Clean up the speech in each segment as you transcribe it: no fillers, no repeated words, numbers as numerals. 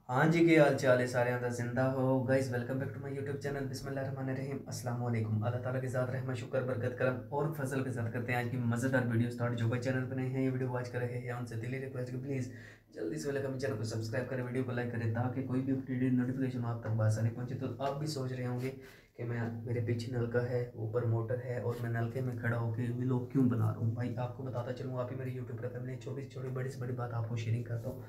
हाँ जी, के हाल चाल है सारे अंदर जिंदा हो guys. Welcome back to my YouTube channel बिस्मिल्लाहिर्रहमानिर्रहीम। अस्सलाम वालेकुम। अल्लाह ताला के साथ रहमत शुक्र बरकत करम और फजल के साथ करते हैं आज की मज़ेदार वीडियो स्टार्ट। जो भाई चैनल पर नए हैं ये वीडियो वॉच कर रहे हैं उनसे दिली रिक्वेस्ट कि प्लीज़ जल्दी से वेलकम चैनल को सब्सक्राइब करें, वीडियो को लाइक करें ताकि कोई भी अपडेटेड नोटिफिकेशन आप तक आसानी पहुंचे। तो आप भी सोच रहे होंगे कि मैं मेरे पीछे नलका है, ऊपर मोटर है और मैं नलके में खड़ा होकर व्लॉग क्यों बना रहा हूँ। भाई आपको बताता चलूँ, आप ही मेरे यूट्यूब पर फैमिली छोटी छोटी बड़ी से बड़ी बात आपको शेयरिंग करता हूँ।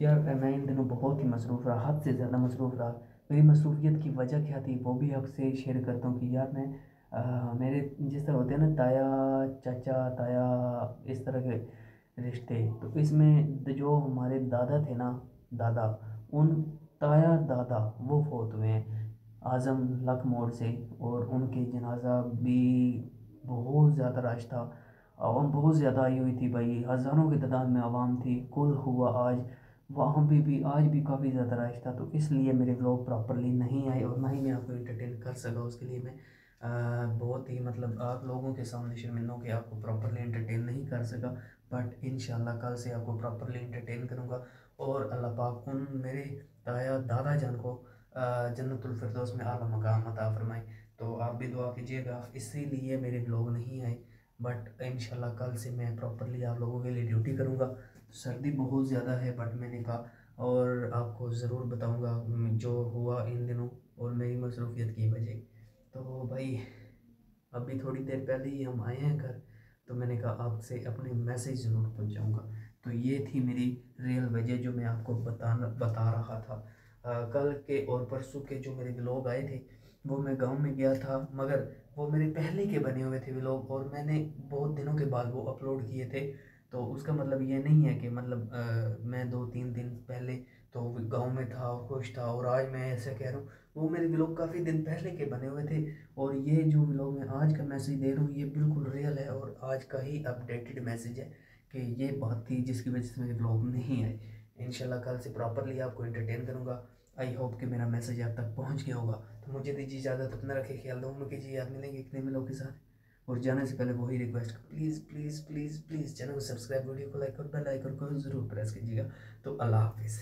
यार मैं इन दिनों बहुत ही मसरूफ़ रहा, हद से ज़्यादा मसरूफ़ रहा। मेरी मसरूफियत की वजह क्या थी वो भी आपसे शेयर करता हूँ कि यार मैं मेरे जिस तरह होते हैं ना ताया चाचा ताया इस तरह के रिश्ते, तो इसमें जो हमारे दादा थे ना, दादा, उन ताया दादा वो फोत हुए हैं आज़म लक मोड़ से। और उनके जनाजा भी बहुत ज़्यादा रश था, आवाम बहुत ज़्यादा आई हुई थी भाई, हज़ारों की तादाद में आवाम थी। कुल हुआ आज वहाँ पे भी आज भी काफ़ी ज़्यादा रश था, तो इसलिए मेरे व्लॉग प्रॉपरली नहीं आए और ना ही मैं आपको इंटरटेन कर सका। उसके लिए मैं बहुत ही मतलब आप लोगों के सामने शर्मिंदा हूँ कि आपको प्रॉपरली इंटरटेन नहीं कर सका। बट इंशाल्लाह कल से आपको प्रॉपरली इंटरटेन करूँगा और अल्लाह पाक उन मेरे ताया दादा जान को जन्नतुल फिरदौस में आला मकाम अता फरमाए। तो आप भी दुआ कीजिएगा। इसीलिए मेरे व्लॉग नहीं आए, बट इंशाल्लाह कल से मैं प्रॉपरली आप लोगों के लिए ड्यूटी करूँगा। सर्दी बहुत ज़्यादा है बट मैंने कहा और आपको ज़रूर बताऊंगा जो हुआ इन दिनों और मेरी मसरूफियत की वजह। तो भाई अभी थोड़ी देर पहले ही हम आए हैं घर, तो मैंने कहा आपसे अपने मैसेज ज़रूर पहुंचाऊंगा। तो ये थी मेरी रियल वजह जो मैं आपको बता रहा था। कल के और परसों के जो मेरे व्लॉग आए थे वो मैं गांव में गया था, मगर वो मेरे पहले के बने हुए थे व्लॉग और मैंने बहुत दिनों के बाद वो अपलोड किए थे। तो उसका मतलब ये नहीं है कि मतलब मैं 2-3 दिन पहले तो गांव में था और खुश था और आज मैं ऐसे कह रहा हूँ। वो मेरे व्लॉग काफ़ी दिन पहले के बने हुए थे और ये जो व्लॉग मैं आज का मैसेज दे रहा हूँ ये बिल्कुल रियल है और आज का ही अपडेटेड मैसेज है कि ये बात थी जिसकी वजह से मेरे व्लॉग नहीं आए। इंशाल्लाह कल से प्रॉपरली आपको एंटरटेन करूँगा। आई होप कि मेरा मैसेज आप तक पहुँच गया होगा। तो मुझे दीजिए इजाज़त, अपना रखे ख्याल, दो कीजिए, याद मिलेंगे कितने व्लॉग के साथ। और जाने से पहले वही request, please please please please channel को सब्सक्राइब, वीडियो को लाइक और बेल आइकन को ज़रूर प्रेस कीजिएगा। तो अल्लाह हाफिज़।